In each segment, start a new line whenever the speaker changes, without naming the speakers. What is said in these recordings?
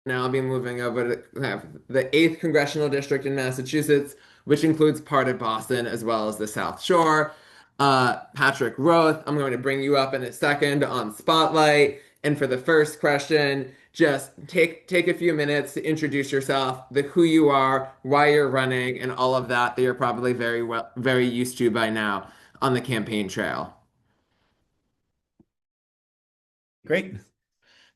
Now I'll be moving over to the 8th Congressional District in Massachusetts, which includes part of Boston as well as the South Shore. Patrick Roath, I'm going to bring you up in a second on Spotlight. And for the first question, just take a few minutes to introduce yourself, who you are, why you're running, and all of that you're probably very used to by now on the campaign trail.
Great.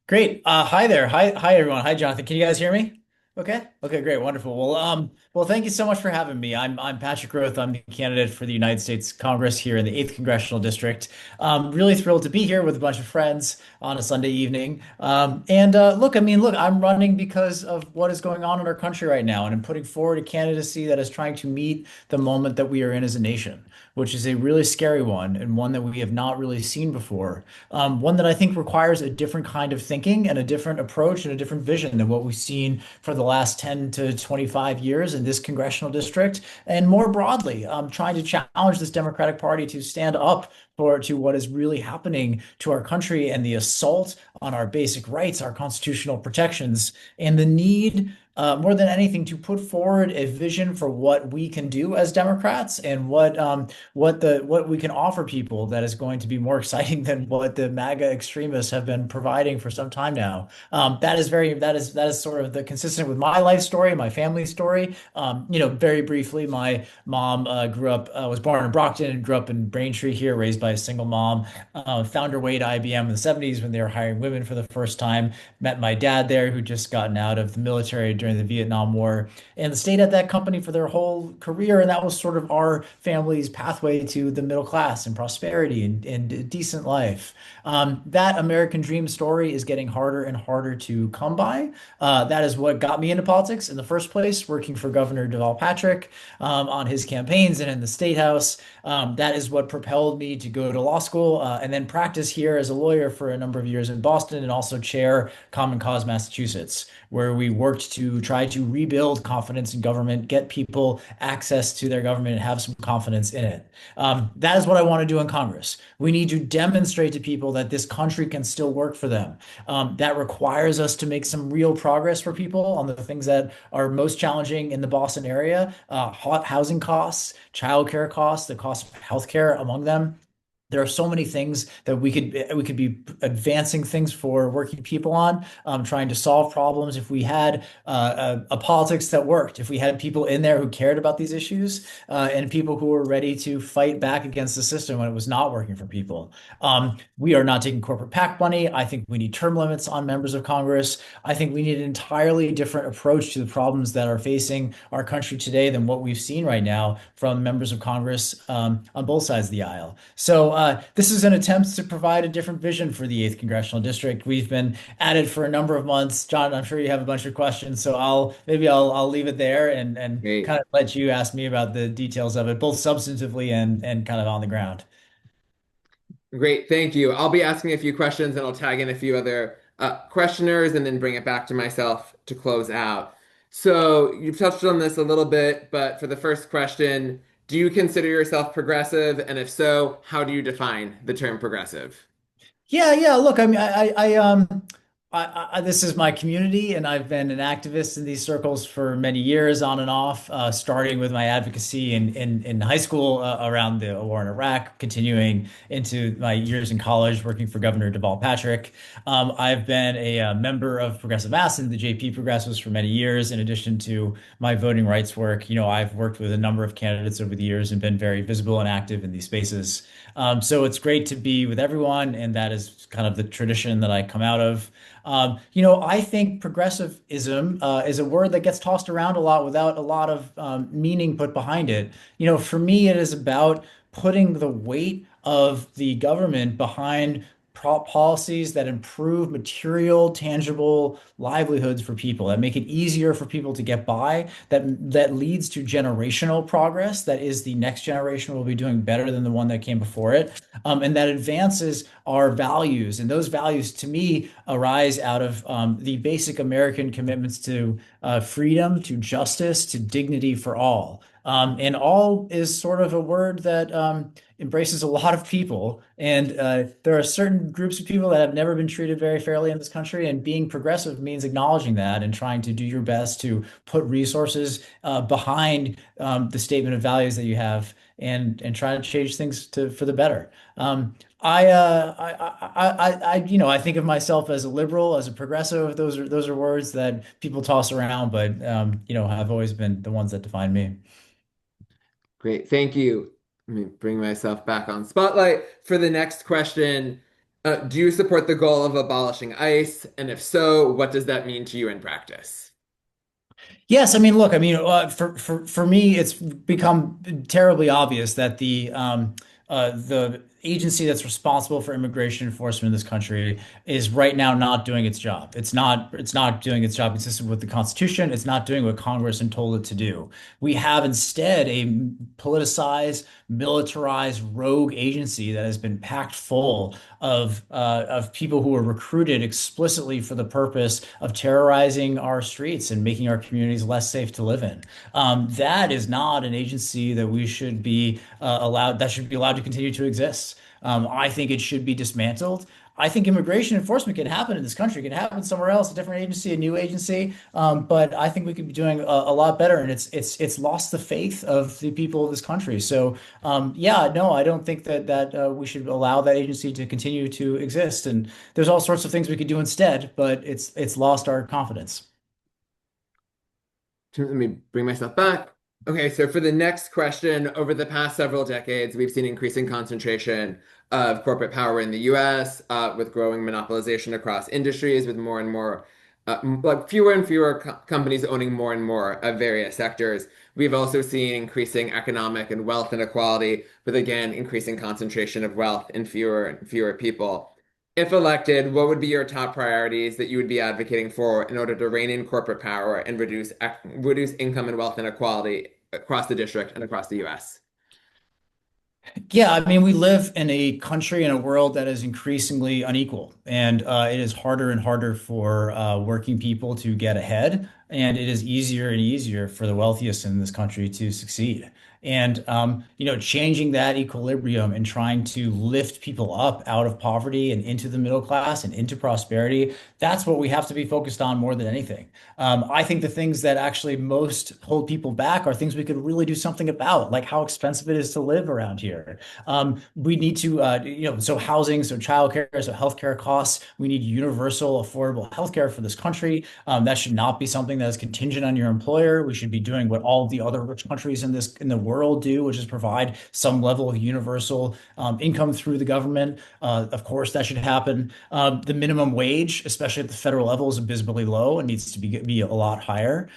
Great. Hi there. Hi everyone. Hi Jonathan. Can you guys hear me? Okay. Okay, great. Wonderful. Well, thank you so much for having me. I'm Patrick Roath. I'm the candidate for the United States Congress here in the 8th Congressional District. Really thrilled to be here with a bunch of friends on a Sunday evening. Look, I'm running because of what is going on in our country right now, and I'm putting forward a candidacy that is trying to meet the moment that we are in as a nation, which is a really scary one and one that we have not really seen before. One that I think requires a different kind of thinking and a different approach and a different vision than what we've seen for the last 10 to 25 years in this congressional district. And more broadly, trying to challenge this Democratic Party to stand up to what is really happening to our country and the assault on our basic rights, our constitutional protections, and the need more than anything, to put forward a vision for what we can do as Democrats and what we can offer people that is going to be more exciting than what the MAGA extremists have been providing for some time now. That is sort of the consistent with my life story, my family story. Very briefly, my mom was born in Brockton and grew up in Braintree here, raised by a single mom. Found her way to IBM in the 70s when they were hiring women for the first time. Met my dad there, who just gotten out of the military during the Vietnam War, and stayed at that company for their whole career. And that was sort of our family's pathway to the middle class and prosperity and a decent life. That American dream story is getting harder and harder to come by. That is what got me into politics in the first place, working for Governor Deval Patrick on his campaigns and in the State House. That is what propelled me to go to law school and then practice here as a lawyer for a number of years in Boston, and also chair Common Cause Massachusetts, where we worked to try to rebuild confidence in government, get people access to their government, and have some confidence in it. That is what I want to do in Congress. We need to demonstrate to people that this country can still work for them. That requires us to make some real progress for people on the things that are most challenging in the Boston area: housing costs, childcare costs, the cost of healthcare among them. There are so many things that we could be advancing things for working people on, trying to solve problems. If we had a politics that worked, if we had people in there who cared about these issues, and people who were ready to fight back against the system when it was not working for people. We are not taking corporate PAC money. I think we need term limits on members of Congress. I think we need an entirely different approach to the problems that are facing our country today than what we've seen right now from members of Congress on both sides of the aisle. So this is an attempt to provide a different vision for the 8th Congressional District. We've been at it for a number of months. John, I'm sure you have a bunch of questions, so I'll leave it there and
Great.
kind of let you ask me about the details of it, both substantively and kind of on the ground.
Great, thank you. I'll be asking a few questions and I'll tag in a few other questioners and then bring it back to myself to close out. So you've touched on this a little bit, but for the first question, do you consider yourself progressive? And if so, how do you define the term progressive?
Yeah, yeah. Look, I mean, this is my community, and I've been an activist in these circles for many years, on and off. Starting with my advocacy in high school around the war in Iraq, continuing into my years in college working for Governor Deval Patrick. I've been a member of Progressive Mass and the JP Progressives for many years. In addition to my voting rights work, I've worked with a number of candidates over the years and been very visible and active in these spaces. So it's great to be with everyone, and that is kind of the tradition that I come out of. I think progressivism is a word that gets tossed around a lot without a lot of meaning put behind it. For me, it is about putting the weight of the government behind policies that improve material, tangible livelihoods for people, that make it easier for people to get by, that leads to generational progress, that is, the next generation will be doing better than the one that came before it, and that advances our values. And those values, to me, arise out of the basic American commitments to freedom, to justice, to dignity for all. And all is sort of a word that embraces a lot of people. And there are certain groups of people that have never been treated very fairly in this country. And being progressive means acknowledging that and trying to do your best to put resources behind the statement of values that you have and try to change things for the better. I think of myself as a liberal, as a progressive. Those are words that people toss around, but have always been the ones that define me.
Great, thank you. Let me bring myself back on spotlight for the next question. Do you support the goal of abolishing ICE? And if so, what does that mean to you in practice?
Yes, I mean, look, I mean, for me, it's become terribly obvious that the agency that's responsible for immigration enforcement in this country is right now not doing its job. It's not doing its job consistent with the Constitution. It's not doing what Congress had told it to do. We have instead a politicized, militarized, rogue agency that has been packed full of people who are recruited explicitly for the purpose of terrorizing our streets and making our communities less safe to live in. That is not an agency that we should be allowed that should be allowed to continue to exist. I think it should be dismantled. I think immigration enforcement can happen in this country, it can happen somewhere else, a different agency, a new agency. But I think we could be doing a lot better, and it's lost the faith of the people of this country. So yeah, no, I don't think that we should allow that agency to continue to exist. And there's all sorts of things we could do instead, but it's lost our confidence.
Let me bring myself back. Okay, so for the next question, over the past several decades, we've seen increasing concentration of corporate power in the US, with growing monopolization across industries, with more and more, like fewer and fewer companies owning more and more of various sectors. We've also seen increasing economic and wealth inequality, with again, increasing concentration of wealth in fewer and fewer people. If elected, what would be your top priorities that you would be advocating for in order to rein in corporate power and reduce income and wealth inequality across the district and across the US?
Yeah, I mean, we live in a country and a world that is increasingly unequal, and it is harder and harder for working people to get ahead, and it is easier and easier for the wealthiest in this country to succeed. And changing that equilibrium and trying to lift people up out of poverty and into the middle class and into prosperity, that's what we have to be focused on more than anything. I think the things that actually most hold people back are things we could really do something about, like how expensive it is to live around here. We need to, so housing, so childcare, so healthcare costs. We need universal, affordable healthcare for this country. That should not be something that is contingent on your employer. We should be doing what all of the other rich countries in the world do, which is provide some level of universal income through the government. Of course, that should happen. The minimum wage, especially at the federal level, is abysmally low and needs to be a lot higher.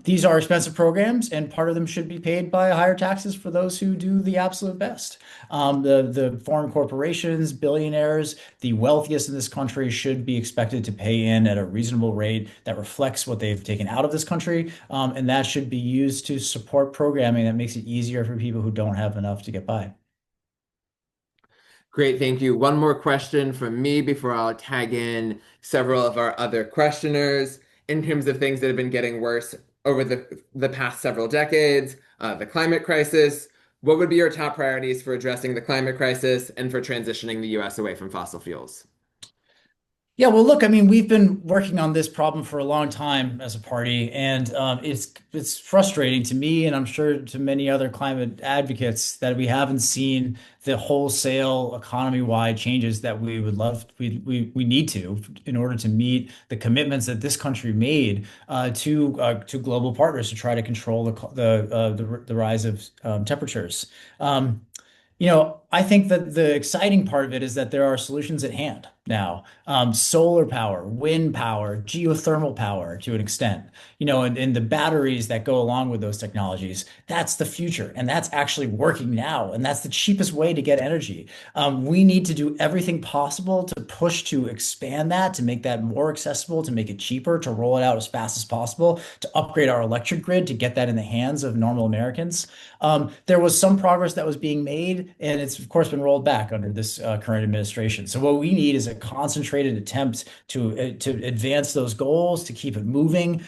These are expensive programs, and part of them should be paid by higher taxes for those who do the absolute best. The foreign corporations, billionaires, the wealthiest in this country should be expected to pay in at a reasonable rate that reflects what they've taken out of this country. And that should be used to support programming that makes it easier for people who don't have enough to get by.
Great, thank you. One more question from me before I'll tag in several of our other questioners in terms of things that have been getting worse over the past several decades, the climate crisis. What would be your top priorities for addressing the climate crisis and for transitioning the US away from fossil fuels?
Yeah, well, look, I mean, we've been working on this problem for a long time as a party, and it's frustrating to me, and I'm sure to many other climate advocates, that we haven't seen the wholesale economy-wide changes that we would love we need to in order to meet the commitments that this country made to global partners to try to control the rise of temperatures. I think that the exciting part of it is that there are solutions at hand now. Solar power, wind power, geothermal power to an extent, and the batteries that go along with those technologies. That's the future. And that's actually working now. And that's the cheapest way to get energy. We need to do everything possible to push to expand that, to make that more accessible, to make it cheaper, to roll it out as fast as possible, to upgrade our electric grid, to get that in the hands of normal Americans. There was some progress that was being made, and it's of course been rolled back under this current administration. So what we need is a concentrated attempt to advance those goals, to keep it moving.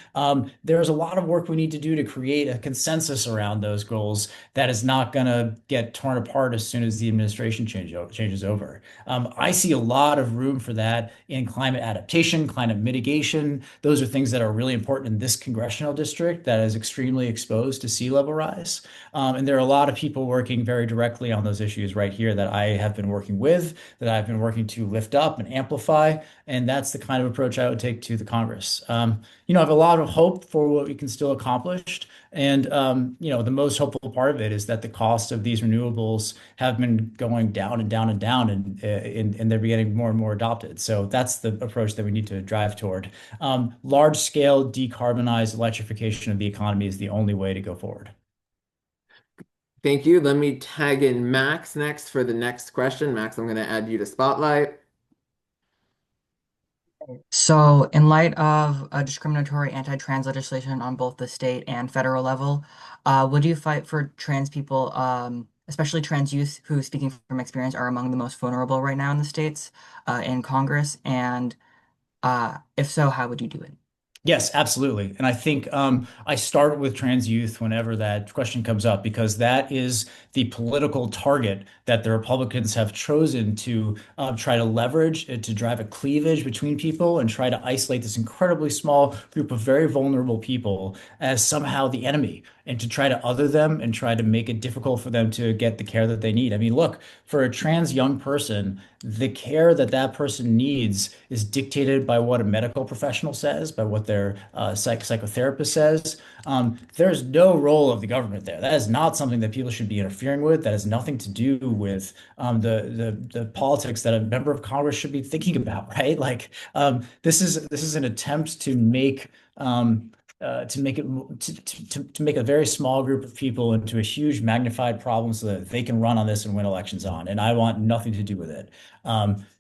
There's a lot of work we need to do to create a consensus around those goals that is not going to get torn apart as soon as the administration changes over. I see a lot of room for that in climate adaptation, climate mitigation. Those are things that are really important in this congressional district that is extremely exposed to sea level rise. And there are a lot of people working very directly on those issues right here that I have been working with, that I've been working to lift up and amplify. And that's the kind of approach I would take to the Congress. I have a lot of hope for what we can still accomplish. And the most hopeful part of it is that the cost of these renewables have been going down and down and down, and they're getting more and more adopted. So that's the approach that we need to drive toward. Large scale decarbonized electrification of the economy is the only way to go forward.
Thank you. Let me tag in Max next for the next question. Max, I'm going to add you to Spotlight.
So, in light of discriminatory anti-trans legislation on both the state and federal level, would you fight for trans people, especially trans youth who, speaking from experience, are among the most vulnerable right now in the states, in Congress? And if so, how would you do it?
Yes, absolutely. And I think I start with trans youth whenever that question comes up because that is the political target that the Republicans have chosen to try to leverage to drive a cleavage between people and try to isolate this incredibly small group of very vulnerable people as somehow the enemy and to try to other them and try to make it difficult for them to get the care that they need. I mean, look, for a trans young person, the care that that person needs is dictated by what a medical professional says, by what their psychotherapist says. There's no role of the government there. That is not something that people should be interfering with. That has nothing to do with the politics that a member of Congress should be thinking about, right? Like this is an attempt to make it to make a very small group of people into a huge magnified problem so that they can run on this and win elections on. And I want nothing to do with it.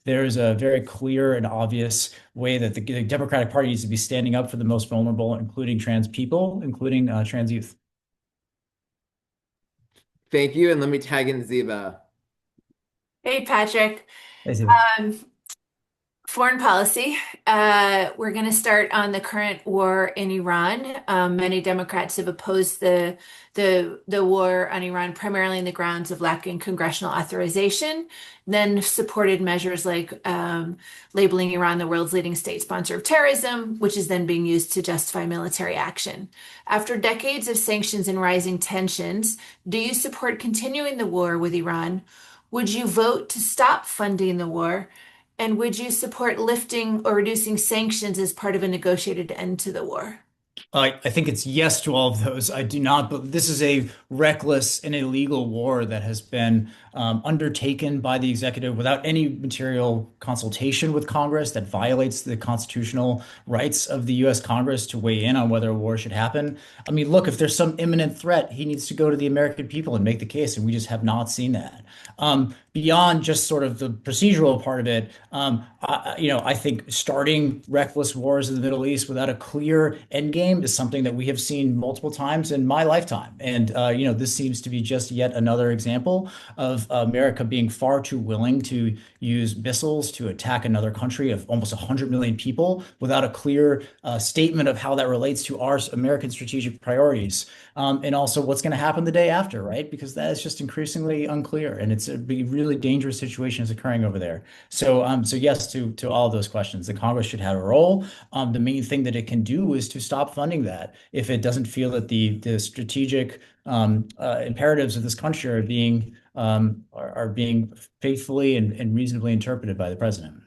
There's a very clear and obvious way that the Democratic Party needs to be standing up for the most vulnerable, including trans people, including trans youth.
Thank you. And let me tag in Ziba.
Hey, Patrick.
I see.
Um, Foreign policy. We're going to start on the current war in Iran. Many Democrats have opposed the war on Iran primarily on the grounds of lacking congressional authorization, then supported measures like labeling Iran the world's leading state sponsor of terrorism, which is then being used to justify military action. After decades of sanctions and rising tensions, do you support continuing the war with Iran? Would you vote to stop funding the war? And would you support lifting or reducing sanctions as part of a negotiated end to the war?
I think it's yes to all of those. I do not, but this is a reckless and illegal war that has been undertaken by the executive without any material consultation with Congress that violates the constitutional rights of the U.S. Congress to weigh in on whether a war should happen. I mean, look, if there's some imminent threat, he needs to go to the American people and make the case, and we just have not seen that. Beyond just sort of the procedural part of it, I think starting reckless wars in the Middle East without a clear end game is something that we have seen multiple times in my lifetime. And, this seems to be just yet another example of America being far too willing to use missiles to attack another country of almost 100 million people without a clear statement of how that relates to our American strategic priorities. And also what's going to happen the day after, right? Because that is just increasingly unclear. And it's a really dangerous situation is occurring over there. So yes to all of those questions. The Congress should have a role. The main thing that it can do is to stop funding that if it doesn't feel that the strategic imperatives of this country are being faithfully and reasonably interpreted by the president.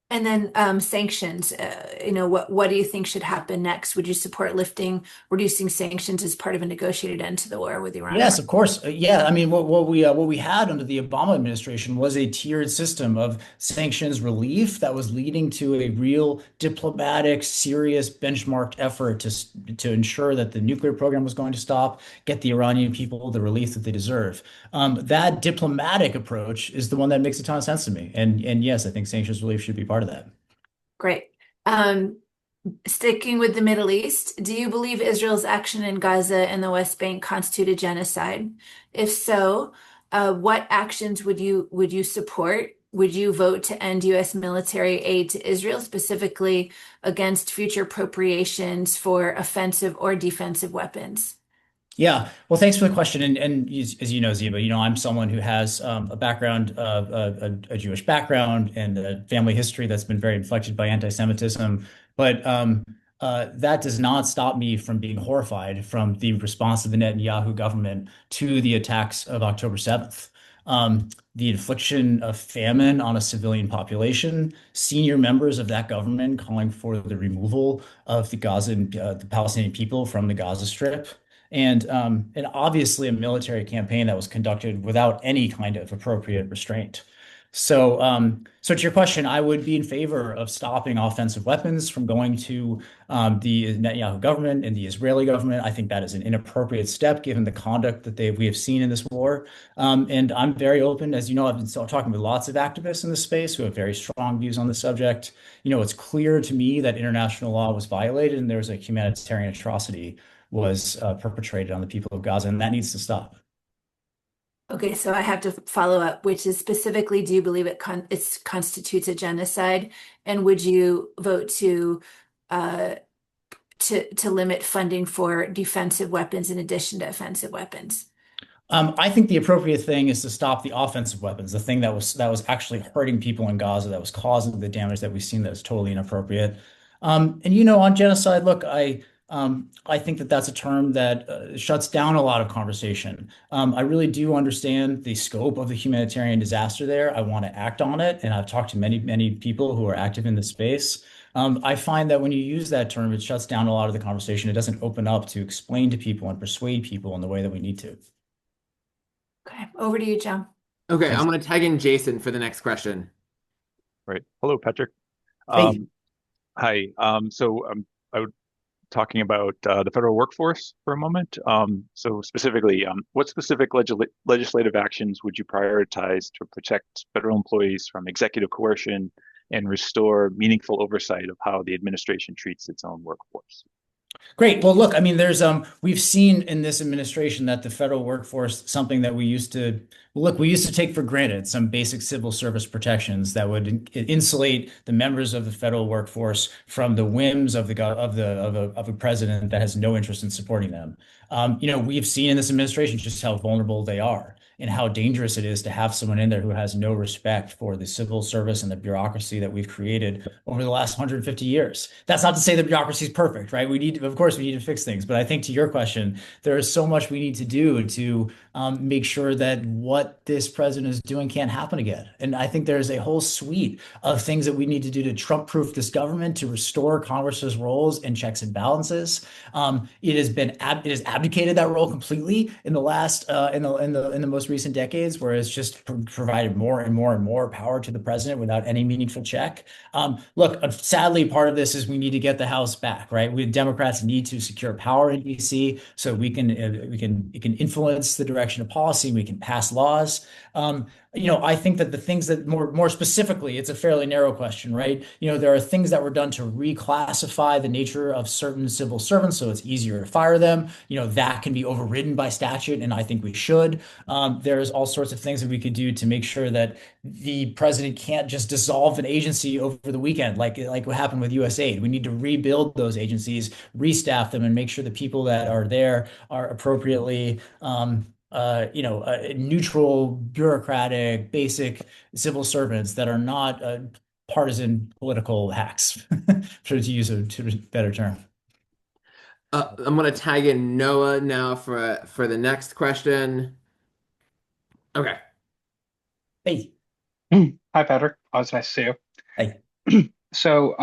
And then sanctions, what do you think should happen next? Would you support lifting, reducing sanctions as part of a negotiated end to the war with Iran?
Yes, of course. Yeah, I mean, what we had under the Obama administration was a tiered system of sanctions relief that was leading to a real diplomatic, serious, benchmarked effort to ensure that the nuclear program was going to stop, get the Iranian people the relief that they deserve. That diplomatic approach is the one that makes a ton of sense to me. And yes, I think sanctions relief should be part of that.
Great. Sticking with the Middle East, do you believe Israel's action in Gaza and the West Bank constituted genocide? If so, What actions would you support? Would you vote to end U.S. military aid to Israel, specifically against future appropriations for offensive or defensive weapons?
Yeah, well, thanks for the question. And as you know, Ziba, I'm someone who has a background, a Jewish background, and a family history that's been very inflected by anti-Semitism. But that does not stop me from being horrified from the response of the Netanyahu government to the attacks of October 7th. The infliction of famine on a civilian population, senior members of that government calling for the removal of the Palestinian people from the Gaza Strip and obviously a military campaign that was conducted without any kind of appropriate restraint. So to your question, I would be in favor of stopping offensive weapons from going to the Netanyahu government and the Israeli government. I think that is an inappropriate step given the conduct that we have seen in this war. And I'm very open, as you know, I've been talking with lots of activists in this space who have very strong views on the subject. It's clear to me that international law was violated and there was a humanitarian atrocity was perpetrated on the people of Gaza, and that needs to stop.
Okay, so I have to follow up, which is specifically, do you believe it constitutes a genocide? And would you vote uh, to limit funding for defensive weapons in addition to offensive weapons?
I think the appropriate thing is to stop the offensive weapons, the thing that was actually hurting people in Gaza, that was causing the damage that we've seen that is totally inappropriate. And on genocide, look, I think that that's a term that shuts down a lot of conversation. I really do understand the scope of the humanitarian disaster there. I want to act on it, and I've talked to many, many people who are active in this space. I find that when you use that term, it shuts down a lot of the conversation. It doesn't open up to explain to people and persuade people in the way that we need to.
Okay, over to you, John.
Okay,
Thanks.
I'm going to tag in Jason for the next question.
Right. Hello, Patrick.
Hey.
Hi. I was talking about the federal workforce for a moment. So specifically, what specific legislative actions would you prioritize to protect federal employees from executive coercion and restore meaningful oversight of how the administration treats its own workforce?
Great. Well, look, I mean, we've seen in this administration that the federal workforce, something that we used to take for granted, some basic civil service protections that would insulate the members of the federal workforce from the whims of a president that has no interest in supporting them. We've seen in this administration just how vulnerable they are and how dangerous it is to have someone in there who has no respect for the civil service and the bureaucracy that we've created over the last 150 years. That's not to say the bureaucracy is perfect, right? Of course, we need to fix things. But I think to your question, there is so much we need to do to make sure that what this president is doing can't happen again. And I think there's a whole suite of things that we need to do to Trump-proof this government, to restore Congress's roles and checks and balances. It has abdicated that role completely in the most recent decades, where it's just provided more and more and more power to the president without any meaningful check. Look, sadly, part of this is we need to get the House back, right? We Democrats need to secure power in DC so it can influence the direction of policy. We can pass laws. I think that the things that more specifically, it's a fairly narrow question, right? There are things that were done to reclassify the nature of certain civil servants, so it's easier to fire them. That can be overridden by statute, and I think we should. There's all sorts of things that we could do to make sure that the president can't just dissolve an agency over the weekend, like what happened with USAID. We need to rebuild those agencies, restaff them, and make sure the people that are there are appropriately neutral, bureaucratic, basic civil servants that are not partisan political hacks, to use a better term.
I'm going to tag in Noah now for the next question. Okay.
Hey.
Hi, Patrick. Always nice to see you.
Hey.
So,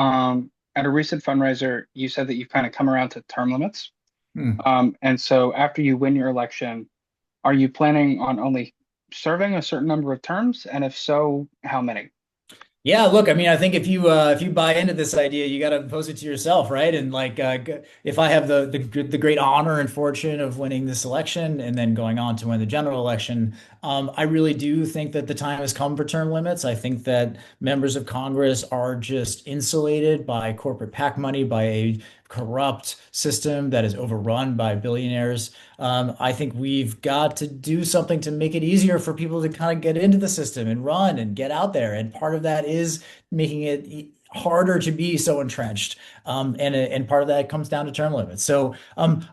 at a recent fundraiser, you said that you've kind of come around to term limits. And so after you win your election, are you planning on only serving a certain number of terms? And if so, how many?
Yeah, look, I mean, I think if you buy into this idea, you got to pose it to yourself, right? And like, if I have the great honor and fortune of winning this election and then going on to win the general election, I really do think that the time has come for term limits. I think that members of Congress are just insulated by corporate PAC money, by a corrupt system that is overrun by billionaires. I think we've got to do something to make it easier for people to kind of get into the system and run and get out there. And part of that is making it harder to be so entrenched. And part of that comes down to term limits. So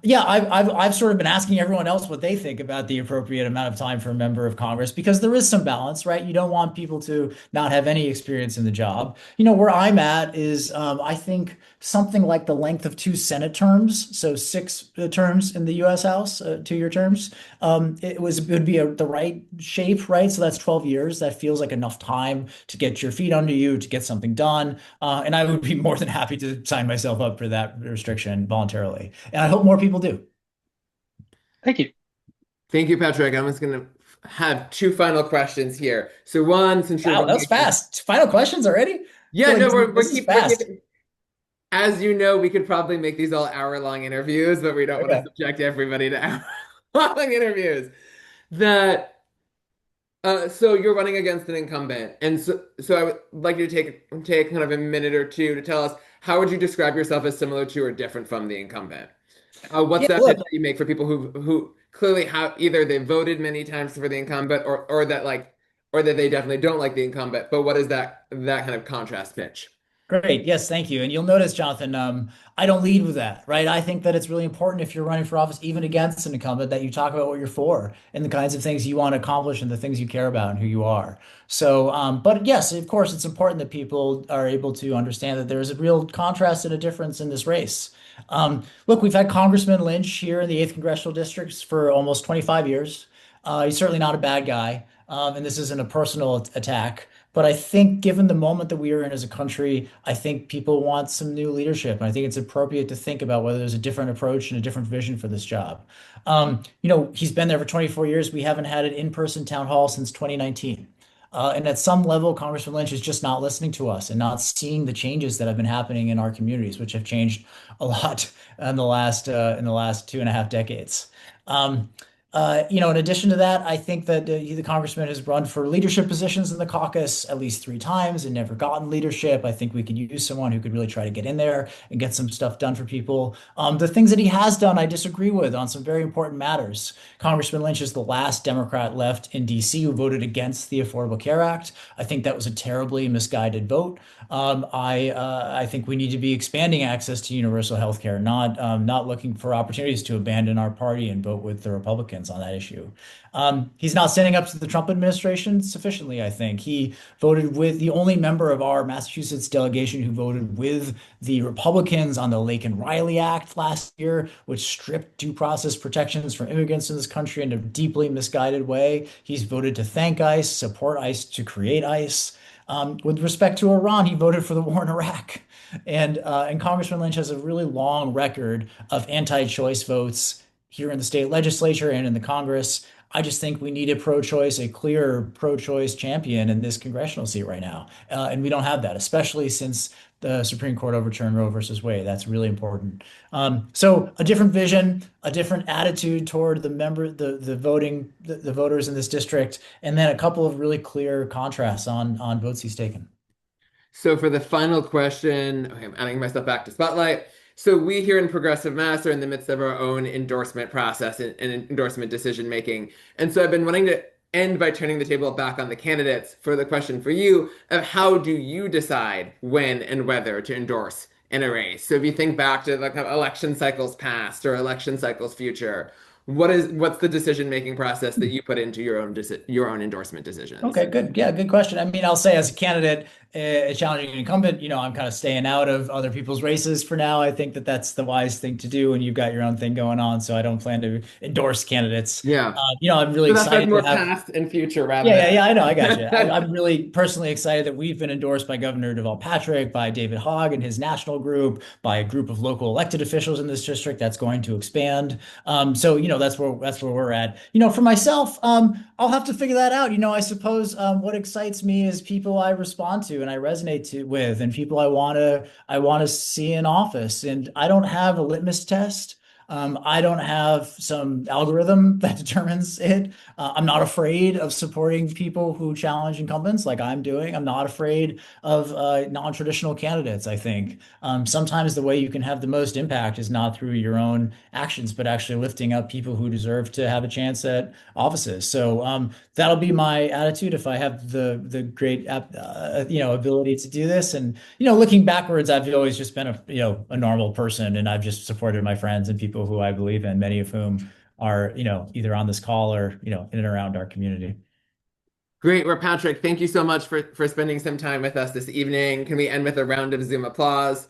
yeah, I've sort of been asking everyone else what they think about the appropriate amount of time for a member of Congress because there is some balance, right? You don't want people to not have any experience in the job. You know, where I'm at is I think something like the length of two Senate terms, so six terms in the U.S. House, 2-year terms. It would be the right shape, right? So that's 12 years. That feels like enough time to get your feet under you, to get something done. And I would be more than happy to sign myself up for that restriction voluntarily. And I hope more people do.
Thank you.
Thank you, Patrick. I'm just going to have two final questions here. So one, since you're
Wow, that
running
was fast. Final questions already? I
yeah,
feel like
no,
this is
we're
fast.
keeping, as you know, we could probably make these all hour-long interviews, but we don't want to
Okay.
subject everybody to hour-long interviews. That so you're running against an incumbent, and so I would like you to take kind of a minute or two to tell us how would you describe yourself as similar to or different from the incumbent? What's
Yeah,
that pitch
look,
that you make for people who clearly have either they voted many times for the incumbent or that like or that they definitely don't like the incumbent, but what is that kind of contrast pitch?
great. Yes, thank you. And you'll notice, Jonathan, I don't lead with that, right? I think that it's really important if you're running for office, even against an incumbent, that you talk about what you're for and the kinds of things you want to accomplish and the things you care about and who you are. So, but yes, of course, it's important that people are able to understand that there's a real contrast and a difference in this race. Look, we've had Congressman Lynch here in the 8th Congressional District for almost 25 years. He's certainly not a bad guy. And this isn't a personal attack. But I think given the moment that we are in as a country, I think people want some new leadership. And I think it's appropriate to think about whether there's a different approach and a different vision for this job. You know, he's been there for 24 years. We haven't had an in-person town hall since 2019. And at some level, Congressman Lynch is just not listening to us and not seeing the changes that have been happening in our communities, which have changed a lot in the last 2.5 decades. Um, you know, in addition to that, I think that the congressman has run for leadership positions in the caucus at least 3 times and never gotten leadership. I think we could use someone who could really try to get in there and get some stuff done for people. The things that he has done, I disagree with on some very important matters. Congressman Lynch is the last Democrat left in D.C. who voted against the Affordable Care Act. I think that was a terribly misguided vote. I think we need to be expanding access to universal health care, not looking for opportunities to abandon our party and vote with the Republicans on that issue. He's not standing up to the Trump administration sufficiently, I think. He voted with the only member of our Massachusetts delegation who voted with the Republicans on the Laken Riley Act last year, which stripped due process protections from immigrants in this country in a deeply misguided way. He's voted to thank ICE, support ICE, to create ICE. With respect to Iran, he voted for the war in Iraq. And Congressman Lynch has a really long record of anti-choice votes here in the state legislature and in the Congress. I just think we need a clear pro-choice champion in this congressional seat right now. And we don't have that, especially since the Supreme Court overturned Roe versus Wade. That's really important. So a different vision, a different attitude toward the voters in this district, and then a couple of really clear contrasts on votes he's taken.
So for the final question, okay, I'm adding myself back to Spotlight. So we here in Progressive Mass are in the midst of our own endorsement process and endorsement decision making. And so I've been wanting to end by turning the table back on the candidates for the question for you of how do you decide when and whether to endorse in a race? So if you think back to the kind of election cycles past or election cycles future, what's the decision making process that you put into your own endorsement decisions?
Okay, good. Yeah, good question. I mean, I'll say as a candidate, a challenging incumbent, you know, I'm kind of staying out of other people's races for now. I think that that's the wise thing to do when you've got your own thing going on. So I don't plan to endorse candidates.
Yeah.
You know, I'm really
So that's like
excited
more
to have.
past and future rather
Yeah, I know. I got you.
than.
I'm really personally excited that we've been endorsed by Governor Deval Patrick, by David Hogg and his national group, by a group of local elected officials in this district that's going to expand. So you know that's where we're at. You know, for myself, I'll have to figure that out. You know, I suppose what excites me is people I respond to and I resonate with, and people I want to see in office. And I don't have a litmus test. I don't have some algorithm that determines it. I'm not afraid of supporting people who challenge incumbents like I'm doing. I'm not afraid of non-traditional candidates, I think. Sometimes the way you can have the most impact is not through your own actions, but actually lifting up people who deserve to have a chance at offices. So that'll be my attitude if I have the great ability to do this. And looking backwards, I've always just been a normal person, and I've just supported my friends and people who I believe in, many of whom are either on this call or in and around our community.
Great. Well, Patrick, thank you so much for spending some time with us this evening. Can we end with a round of Zoom applause?